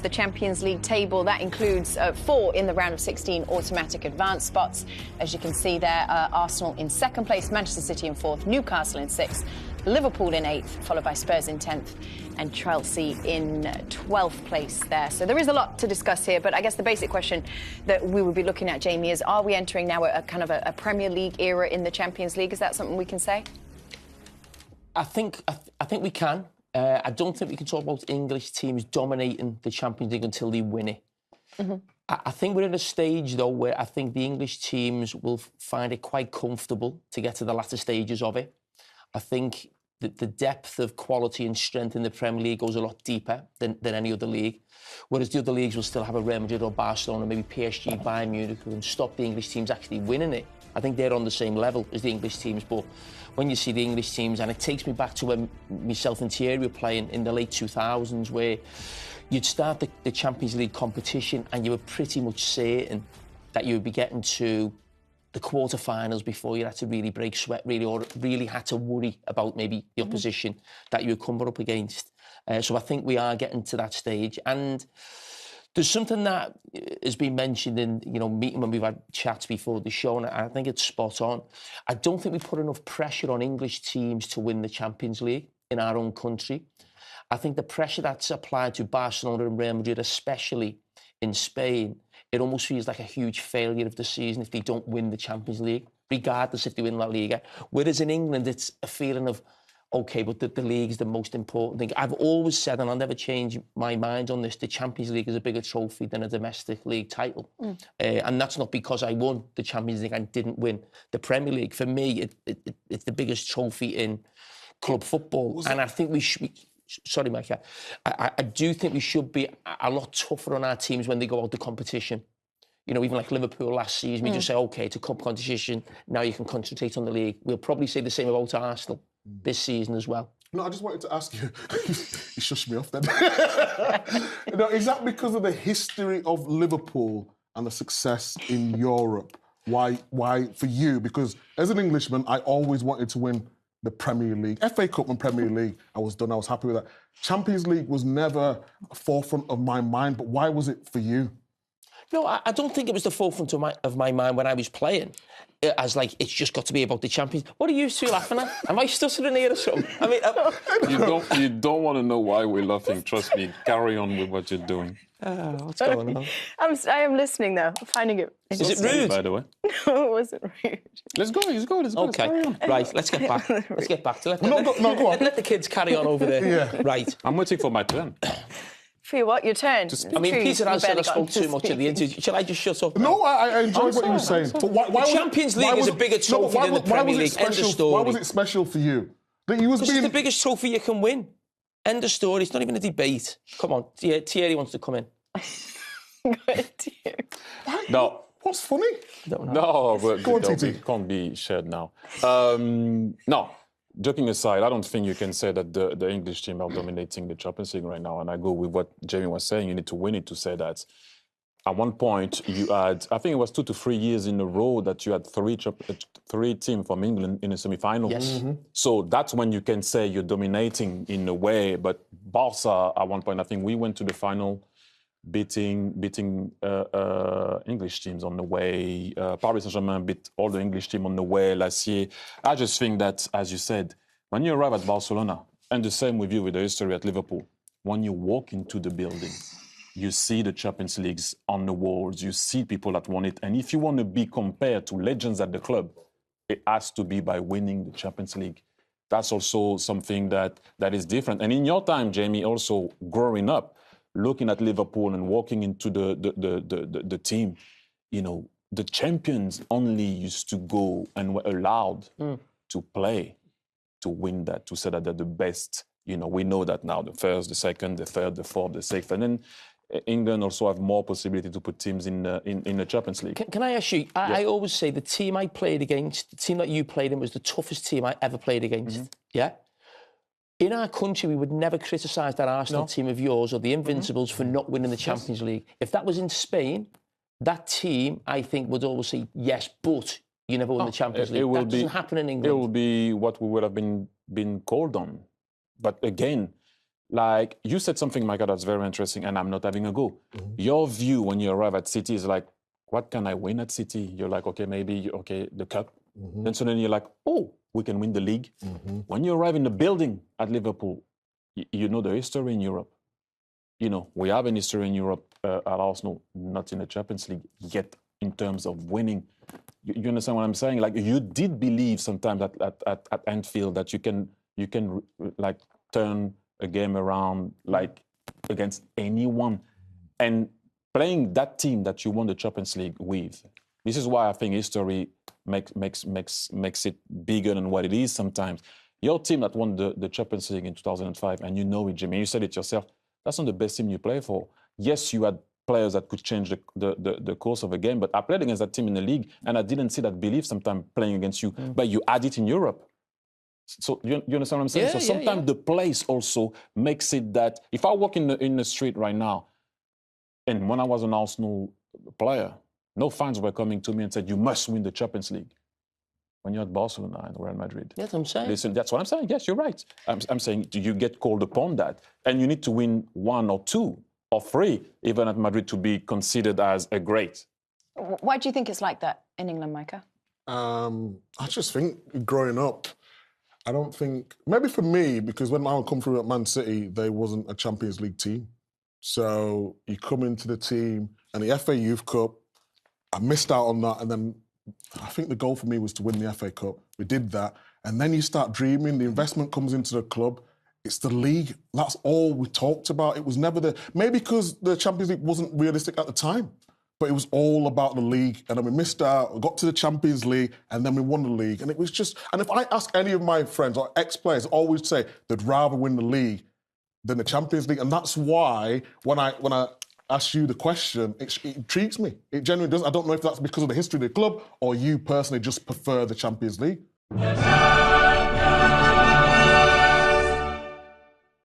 The Champions League table, that includes 4 in the round of 16 automatic advance spots. As you can see there, Arsenal in 2nd place, Manchester City in 4th, Newcastle in 6th, Liverpool in 8th, followed by Spurs in 10th, and Chelsea in 12th place there. So there is a lot to discuss here, but I guess the basic question that we would be looking at, Jamie, is are we entering now a kind of a Premier League era in the Champions League? Is that something we can say? I think we can. I don't think we can talk about English teams dominating the Champions League until they win it. Mm-hmm. I think we're in a stage, though, where I think the English teams will find it quite comfortable to get to the latter stages of it. I think that the depth of quality and strength in the Premier League goes a lot deeper than any other league, whereas the other leagues will still have a Real Madrid or Barcelona, maybe PSG, Bayern Munich, who can stop the English teams actually winning it. I think they're on the same level as the English teams, but when you see the English teams, and it takes me back to when myself and Thierry were playing in the late 2000s, where you'd start the Champions League competition and you were pretty much certain that you would be getting to the quarterfinals before you had to really break sweat, or really had to worry about maybe the opposition that you were coming up against. So I think we are getting to that stage. And there's something that has been mentioned in, meeting when we've had chats before the show, and I think it's spot on. I don't think we put enough pressure on English teams to win the Champions League in our own country. I think the pressure that's applied to Barcelona and Real Madrid, especially in Spain, it almost feels like a huge failure of the season if they don't win the Champions League, regardless if they win La Liga. Whereas in England, it's a feeling of, OK, but the league's the most important thing. I've always said, and I'll never change my mind on this, the Champions League is a bigger trophy than a domestic league title. And that's not because I won the Champions League and didn't win the Premier League. For me, it's the biggest trophy in club football. And I think we should... Sorry, Micah. I do think we should be a lot tougher on our teams when they go out the competition. Even like Liverpool last season, we just say, OK, it's a cup competition, now you can concentrate on the league. We'll probably say the same about Arsenal this season as well. No, I just wanted to ask you, you shushed me off then. Is that because of the history of Liverpool and the success in Europe? Why for you? Because as an Englishman, I always wanted to win the Premier League. FA Cup and Premier League, I was done, I was happy with that. Champions League was never a forefront of my mind, but why was it for you? No, I don't think it was the forefront of my mind when I was playing. As like, it's just got to be about the Champions. What are you two laughing at? Am I stuttering here or something? I mean, you don't want to know why we're laughing. Trust me. Carry on with what you're doing. What's going on? I am listening though. I'm finding it. Is it rude? By the way. No, it wasn't rude. Let's go. Okay, right. Let's get back to it. No, go on. Let the kids carry on over there. Yeah. Right. I'm waiting for my turn. For what? Your turn? Peter has said I spoke too much at the interview. Shall I just shut up? No, I enjoyed what you were saying. But why the Champions League is a bigger trophy than the Premier League. End of story. Why was it special for you? Because it's the biggest trophy you can win. End of story. It's not even a debate. Come on. Thierry wants to come in. Go ahead, Thierry. No. What's funny? No, but go on, TT. Can't be shared now. No. Joking aside, I don't think you can say that the English team are dominating the Champions League right now. And I go with what Jamie was saying. You need to win it to say that. At one point, you had, I think it was 2 to 3 years in a row that you had three teams from England in a semi-final. Yes. Mm-hmm. So that's when you can say you're dominating in a way. But Barca, at one point, I think we went to the final beating English teams on the way. Paris Saint-Germain beat all the English teams on the way last year. I just think that, as you said, when you arrive at Barcelona, and the same with you with the history at Liverpool, when you walk into the building, you see the Champions Leagues on the walls, you see people that won it. And if you want to be compared to legends at the club, it has to be by winning the Champions League. That's also something that is different. And in your time, Jamie, also growing up, looking at Liverpool and walking into the team, the champions only used to go and were allowed to play to win that, to say that they're the best. We know that now, the first, the second, the third, the fourth, the sixth. And then England also have more possibility to put teams in the Champions League. Can I ask you, I always say the team I played against, the team that you played in was the toughest team I ever played against. Mm-hmm. Yeah? In our country, we would never criticise that Arsenal team of yours or the Invincibles for not winning the Champions League. If that was in Spain, that team, I think, would always say, yes, but you never won the Champions League. That doesn't happen in England. It will be what we would have been called on. But again, like you said something, Michael, that's very interesting, and I'm not having a go. Your view when you arrive at City is like, what can I win at City? You're like, okay, maybe, okay, the cup. Then suddenly you're like, oh, we can win the league. When you arrive in the building at Liverpool, you know the history in Europe. You know, we have an history in Europe at Arsenal, not in the Champions League yet in terms of winning. You understand what I'm saying? Like, you did believe sometimes at Anfield that you can like turn a game around like against anyone, and playing that team that you won the Champions League with. This is why I think history makes it bigger than what it is sometimes. Your team that won the Champions League in 2005, and you know it, Jimmy, you said it yourself, that's not the best team you play for. Yes, you had players that could change the course of a game, but I played against that team in the league, and I didn't see that belief sometimes playing against you, but you had it in Europe. So you understand what I'm saying? Yeah, so sometimes the place also makes it that if I walk in the street right now, and when I was an Arsenal player, no fans were coming to me and said, you must win the Champions League. When you're at Barcelona and Real Madrid. That's what I'm saying. Listen, that's what I'm saying. Yes, you're right. I'm saying you get called upon that. And you need to win 1 or 2 or 3, even at Madrid, to be considered as a great. Why do you think it's like that in England, Micah? I just think growing up, I don't think, maybe for me, because when I come through at Man City, they wasn't a Champions League team. So you come into the team and the FA Youth Cup, I missed out on that, and then I think the goal for me was to win the FA Cup. We did that. And then you start dreaming, the investment comes into the club, it's the league. That's all we talked about. It was never maybe because the Champions League wasn't realistic at the time, but it was all about the league. And then we missed out, we got to the Champions League, and then we won the league. And it was just, and if I ask any of my friends or ex-players, I always say they'd rather win the league than the Champions League. And that's why when I ask you the question, it intrigues me. It genuinely does. I don't know if that's because of the history of the club or you personally just prefer the Champions League.